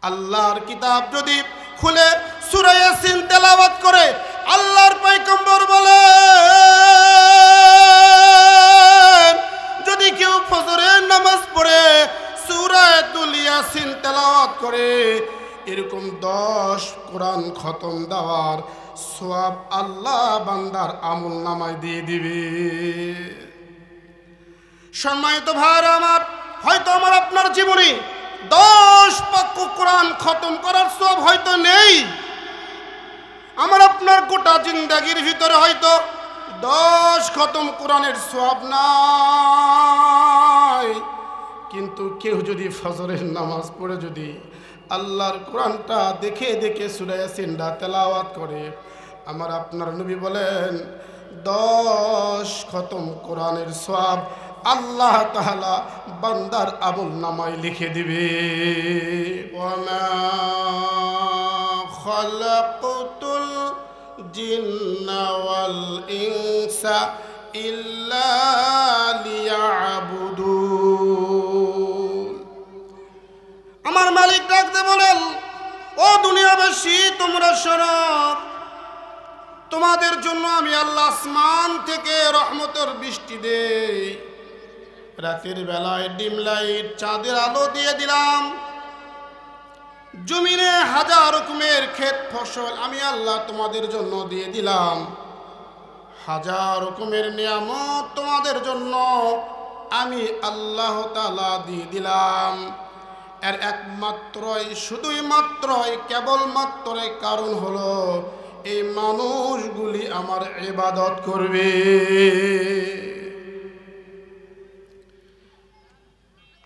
আল্লাহর কিতাব যদি খুলে সূরা ইয়াসিন তেলাওয়াত করে, আল্লাহর পয়গম্বর বলেন যদি কেউ ফজরের নামাজ পড়ে সূরাতুল ইয়াসিন তেলাওয়াত করে, এরকম 10 কোরআন খতম দেওয়ার সওয়াব আল্লাহ বান্দার আমলনামায় দিয়ে দিবে। সম্মানিত ভাইরা আমার, হয়তো আমার আপনার জীবনে 10 পাক কোরআন খতম করার সওয়াব হয়তো নেই, আমার আপনার গোটা জিন্দেগীর ভিতরে হয়তো 10 খতম কোরআনের সওয়াব নাই, কিন্তু কেউ যদি ফজরের নামাজ পড়ে যদি আল্লাহর কোরআনটা দেখে দেখে সূরা ইয়াসিনটা তেলাওয়াত করে, আমার আপনার নবী বলেন 10 খতম কোরআনের সওয়াব আল্লাহ তাআলা বান্দার আমলনামায় লিখে দিবে। ওয়ামা খালাকতুল জিন্না ওয়াল ইনসা ইল্লা লিয়াবুদুন। আমার মালিক ডাকতে বলেন, ও দুনিয়াবাসী তোমরা শোনো, তোমাদের জন্য আমি আল্লাহ আসমান থেকে রহমতের বৃষ্টি দেই, রাতের বেলায় ডিম লাইট চাঁদের আলো দিয়ে দিলাম, জমিনে হাজার রকমের ক্ষেত ফসল আমি আল্লাহ তোমাদের জন্য দিয়ে দিলাম, হাজার রকমের নিয়ামত তোমাদের জন্য আমি আল্লাহ তাআলা দিয়ে দিলাম। এর একমাত্রই শুধুই মাত্রই কেবলমাত্রই কারণ হলো এই মানুষগুলি আমার ইবাদত করবে।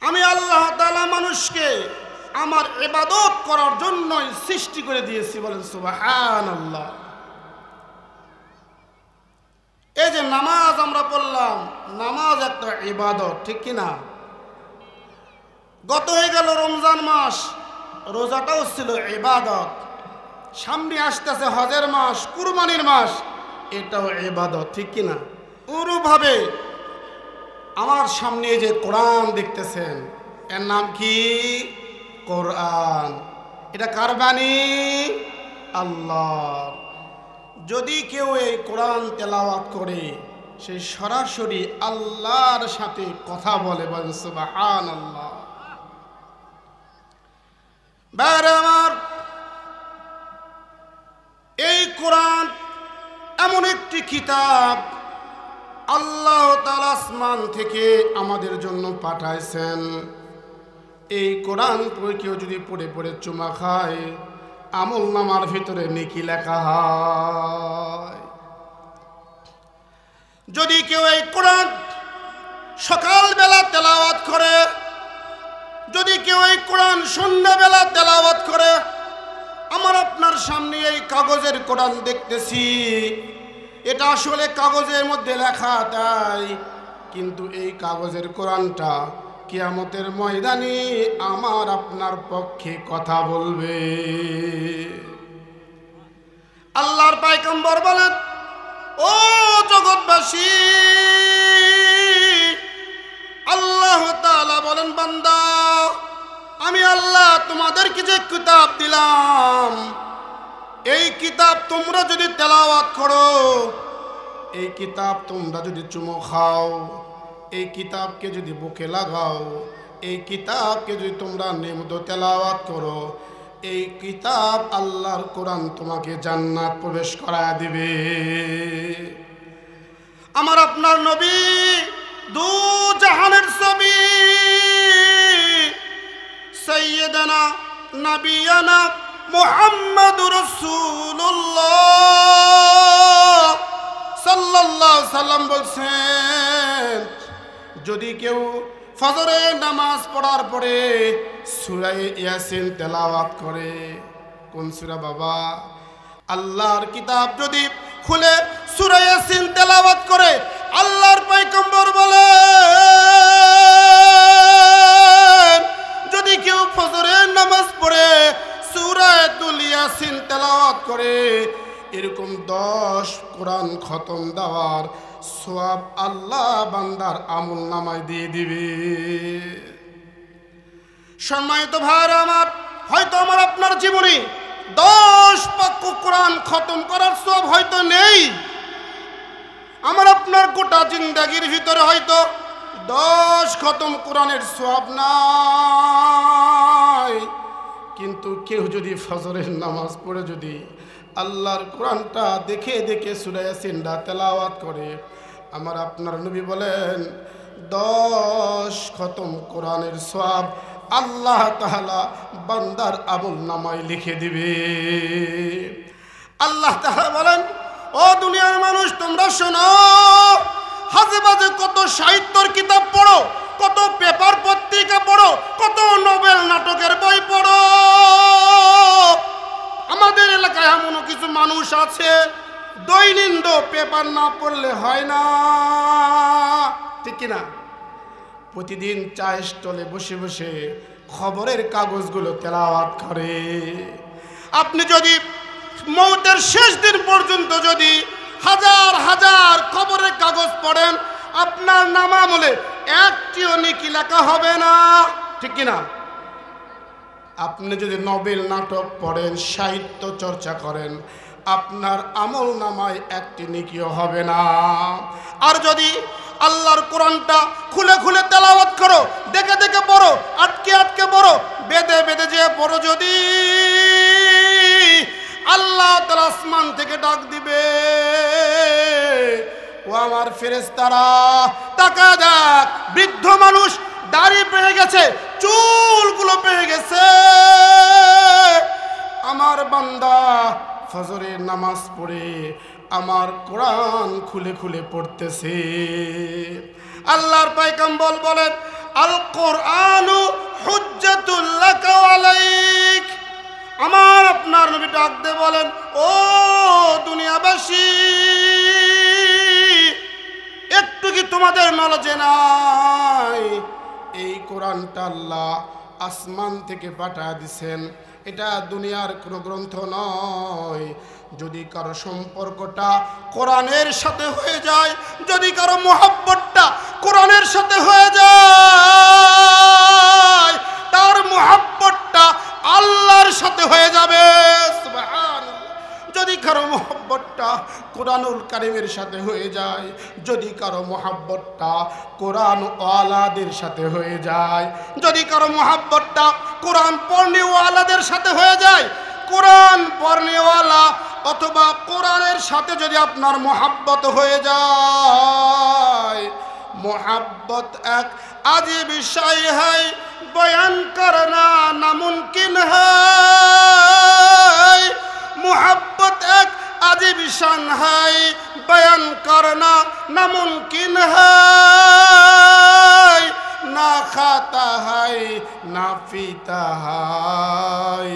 আমি আল্লাহ তাআলা মানুষকে আমার ইবাদত করার জন্যই সৃষ্টি করে দিয়েছি, বলেন সুবহানাল্লাহ। এই যে নামাজ আমরা পড়লাম, নামাজ একটা ইবাদত, ঠিক কিনা? গত হয়ে গেল রমজান মাস, রোজাটাও ছিল ইবাদত, সামনে আসতেছে হজের মাস, কুরবানির মাস, এটাও ইবাদত, ঠিক কিনা? অনুরূপভাবে আমার সামনে যে কোরআন দেখতেছেন, এর নাম কি? কোরআন। এটা কার বাণী? আল্লাহর। যদি কেউ এই কোরআন তেলাওয়াত করে, সে সরাসরি আল্লাহর সাথে কথা বলে, বলেন সুবহানাল্লাহ। ভাইরা আমার, এই কোরআন এমন একটি কিতাব আল্লাহ তাআলা আসমান থেকে আমাদের জন্য পাঠাইছেন। এই কোরআন পড়ে কেউ যদি পড়ে পড়ে চুমা খায়, আমলনামার ভিতরে নেকি লেখা হয়। যদি কেউ এই কোরআন সকালবেলা তেলাওয়াত করে, যদি কেউ এই কোরআন সন্ধ্যাবেলা তেলাওয়াত করে, আমার আপনার সামনে এই কাগজের কোরআন দেখতেছি, এটা আসলে কাগজের মধ্যে লেখা তাই, কিন্তু এই কাগজের কোরআনটা কিয়ামতের ময়দানে আমার আপনার পক্ষে কথা বলবে। আল্লাহর পয়গম্বর বলেন, ও জগৎবাসী, আল্লাহ তাআলা বলেন, বান্দা আমি আল্লাহ তোমাদেরকে যে কিতাব দিলাম, এই কিতাব তোমরা যদি তেলাওয়াত করো, এই কিতাব তোমরা যদি চুমো খাও, এই কিতাবকে যদি বুকে লাগাও, এই কিতাবকে যদি তোমরা নিয়মিত তেলাওয়াত করো, এই কিতাব আল্লাহর কোরআন তোমাকে জান্নাত প্রবেশ করায় দিবে। আমার আপনার নবী দু জাহানের ছবি, সাইয়্যিদানা নবিয়ানা মুহাম্মাদুর রাসূলুল্লাহ সাল্লাল্লাহু আলাইহি সাল্লাম বলছেন, যদি কেউ ফজরের নামাজ পড়ার পরে সূরা ইয়াসিন তেলাওয়াত করে, কোন সূরা বাবা? আল্লাহর কিতাব যদি খুলে সূরা ইয়াসিন তেলাওয়াত করে, আল্লাহর পয়গম্বর বলেন যদি কেউ ফজরের নামাজ পড়ে সূরাতুল ইয়াসিন তেলাওয়াত করে, এরকম 10 কোরআন খতম দেওয়ার সওয়াব আল্লাহ বান্দার আমলনামায় দিয়ে দিবে। সম্মানিত ভাইরা আমার, হয়তো আমার আপনার জীবনে 10 পাক্য কোরআন খতম করার সওয়াব হয়তো নেই, আমার আপনার গোটা জিন্দেগির ভিতরে হয়তো 10 খতম কোরআনের সওয়াব নাই, কিন্তু কেউ যদি ফজরের নামাজ পড়ে যদি আল্লাহর কোরআনটা দেখে দেখে সূরা ইয়াসিনটা তেলাওয়াত করে, আমার আপনার নবী বলেন 10 খতম কোরআনের সওয়াব আল্লাহ তাআলা বান্দার আমল নামায় লিখে দিবে। আল্লাহ তাআলা বলেন, ও দুনিয়ার মানুষ তোমরা শোনো, হাজে বাজে কত সাহিত্যর কিতাব পড়ো, কত পেপার পত্রিকা পড়ো, কত নোবেল নাটকের বই পড়ো, আমাদের এলাকায় এমন কিছু মানুষ আছে দৈনিক পেপার না পড়লে হয় না, ঠিক কিনা? প্রতিদিন চা স্টলে বসে বসে খবরের কাগজগুলো তেলাওয়াত করে। আপনি যদি মওতের শেষ দিন পর্যন্ত যদি হাজার হাজার খবরের কাগজ পড়েন, আপনার নাম আমলে একটিও নেকি লেখা হবে না, ঠিক কিনা? আপনি যদি নোবেল নাটক পড়েন, সাহিত্য চর্চা করেন, আপনার আমল নামায় একটি নেকিও হবে না। আর যদি আল্লাহর কোরআনটা খুলে খুলে তেলাওয়াত করো, দেখে দেখে পড়ো, আটকে আটকে পড়ো, বেদে বেদে যে পড়ো, যদি আল্লাহ তাআলা আসমান থেকে ডাক দিবে, ও আমার ফেরেশতারা তাকা দেখ, বৃদ্ধ মানুষ দাড়ি পেয়ে গেছে, চুলগুলো পেয়ে গেছে, আমার বান্দা ফজরের নামাজ পড়ে আমার কোরআন খুলে খুলে পড়তেছে। আল্লাহর পয়গম্বর বলেন, আল কোরআনু হুজ্জাতুল লাকা ওয়া আলাইক। আমার আপনার নবী ডাক দিয়ে বলেন, ও দুনিয়াবাসী, একটু কি তোমাদের নলেজে নাই এই কোরআনটা আল্লাহ আসমান থেকে পাঠিয়ে দিয়েছেন, এটা দুনিয়ার কোনো গ্রন্থ নয়। যদি কারো সম্পর্কটা কোরআনের সাথে হয়ে যায়, যদি কারো মুহাব্বতটা কোরআনের সাথে হয়ে যায়, তার মুহাব্বতটা আল্লাহর সাথে হয়ে যাবে, সুবহানাল্লাহ। যদি কারো মুহাব্বতটা কোরআনুল কারীমের সাথে হয়ে যায়, যদি কারো মুহাব্বতটা কোরআন ওয়ালাদের সাথে হয়ে যায়, যদি কারো মুহাব্বতটা কোরআন পড়নেওয়ালাদের সাথে হয়ে যায়, কোরআন পড়নেওয়ালা অথবা কোরআনের সাথে যদি আপনার মুহাব্বত হয়ে যায়, মুহাব্বত এক আজীব বিষয় है, बयान करना नामुमकिन है, मुहब्बत एक अजीब शान है, बयान करना नामुमकिन है, ना खाता है ना पीता है।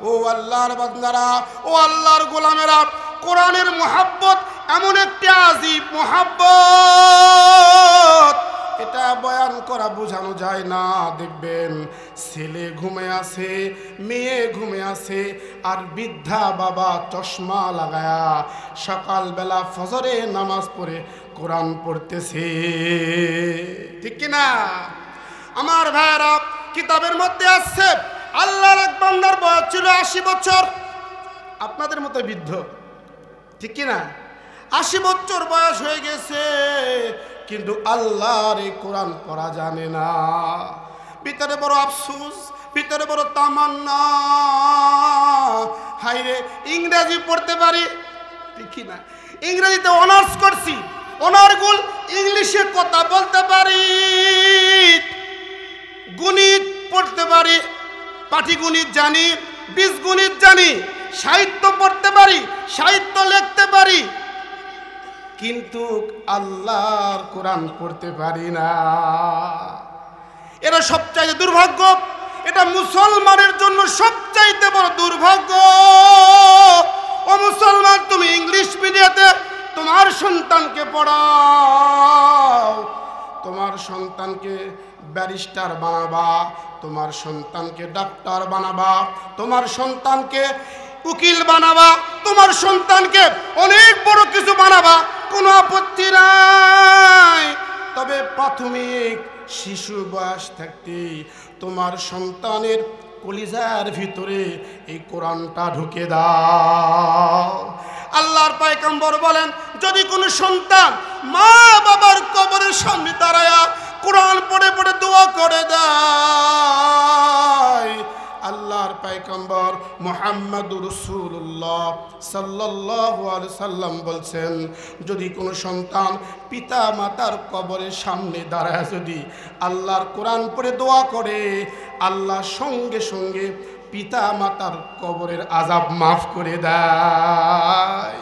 ও আল্লাহর বান্দারা, ও আল্লাহর গোলামেরা, কোরআনের মুহাব্বত এমন একটি আজীব মুহাব্বত, এটা বয়ান করা বোঝানো যায় না। দেখবেন ছেলে ঘুমে আছে, মেয়ে ঘুমে আছে, আর বৃদ্ধা বাবা চশমা লাগায়া সকালবেলা ফজরে নামাজ পড়ে কোরআন পড়তেছে, ঠিক কিনা? আমার ভাইরা, কিতাবের মধ্যে আছে আল্লাহর এক বান্দার বয়স ছিল 80 বছর, আপনাদের মতো বৃদ্ধ, ঠিক কিনা? 80 বছর বয়স হয়ে গেছে, কিন্তু আল্লাহর এই কোরআন পড়া জানে না। ভিতরে বড় আফসোস, ভিতরে বড় তামান্না, হায়রে ইংরেজি পড়তে পারি, ঠিক না? ইংরেজিতে অনার্স করছি, অনার্গুল ইংলিশে কথা বলতে পারি, গণিত পড়তে পারি, পাটিগণিত জানি, বীজগণিত জানি, সাহিত্য পড়তে পারি, সাহিত্য লিখতে পারি, কিন্তু আল্লাহর কোরআন পড়তে পারি না। এটা সবচাইতে দুর্ভাগ্য, এটা মুসলমানের জন্য সবচাইতে বড় দুর্ভাগ্য। ও মুসলমান, তুমি ইংলিশ মিডিয়াতে তোমার সন্তানকে পড়াও, তোমার সন্তানকে ব্যারিস্টার বানাবা, তোমার সন্তানকে ডাক্তার বানাবা, তোমার সন্তানকে উকিল বানাবা, তোমার সন্তানকে অনেক বড় কিছু বানাবা, কোনো আপত্তি নাই। তবে প্রাথমিক শিশু বয়স থাকতেই তোমার সন্তানের কলিজার ভিতরে এই কোরআনটা ঢুকে দাও। আল্লাহর পয়গম্বর বলেন, যদি কোনো সন্তান মা বাবার কবরের সামনে দাঁড়ায়া কোরআন পড়ে পড়ে দোয়া করে দেয়, আল্লাহর পয়গম্বর মুহাম্মদুর রাসূলুল্লাহ সাল্লাল্লাহু আলাইহি সাল্লাম বলছেন, যদি কোনো সন্তান পিতা মাতার কবরের সামনে দাঁড়ায় যদি আল্লাহর কোরআন পড়ে দোয়া করে, আল্লাহ সঙ্গে সঙ্গে পিতা মাতার কবরের আযাব মাফ করে দেয়।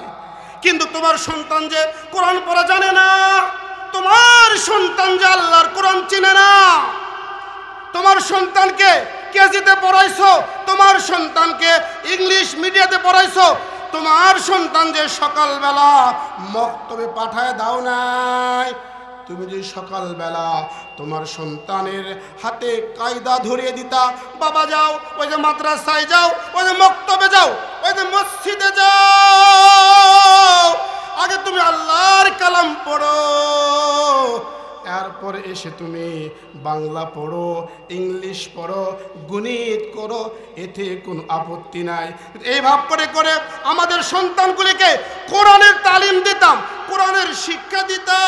কিন্তু তোমার সন্তান যে কোরআন পড়া জানে না, তোমার সন্তান যে আল্লাহর কোরআন চিনে না, তোমার সন্তানকে কেজিতে পড়াইছো, তোমার সন্তানকে ইংলিশ মিডিয়াতে পড়াইছো, তোমার সন্তান যে সকালবেলা মক্তবে পাঠায় দাও নাই, তুমি যে সকালবেলা তোমার সন্তানের হাতে কায়দা ধরিয়ে দিতা, বাবা যাও ওই যে মাদ্রাসায় যাও, ওই যে মক্তবে যাও, ওই যে মসজিদে যাও, আগে তুমি আল্লাহর কালাম পড়ো, এরপর এসে তুমি বাংলা পড়ো, ইংলিশ পড়ো, গণিত করো, এতে কোনো আপত্তি নাই। এই ভাব করে করে আমাদের সন্তানগুলিকে কোরআনের তালিম দিতাম, কোরআনের শিক্ষা দিতাম,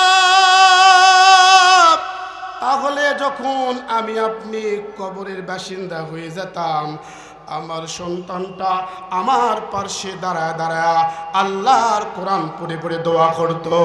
তাহলে যখন আমি আপনি কবরের বাসিন্দা হয়ে যেতাম, আমার সন্তানটা আমার পাশে দাঁড়ায় দাঁড়ায় আল্লাহর কোরআন পড়ে পড়ে দোয়া করতো।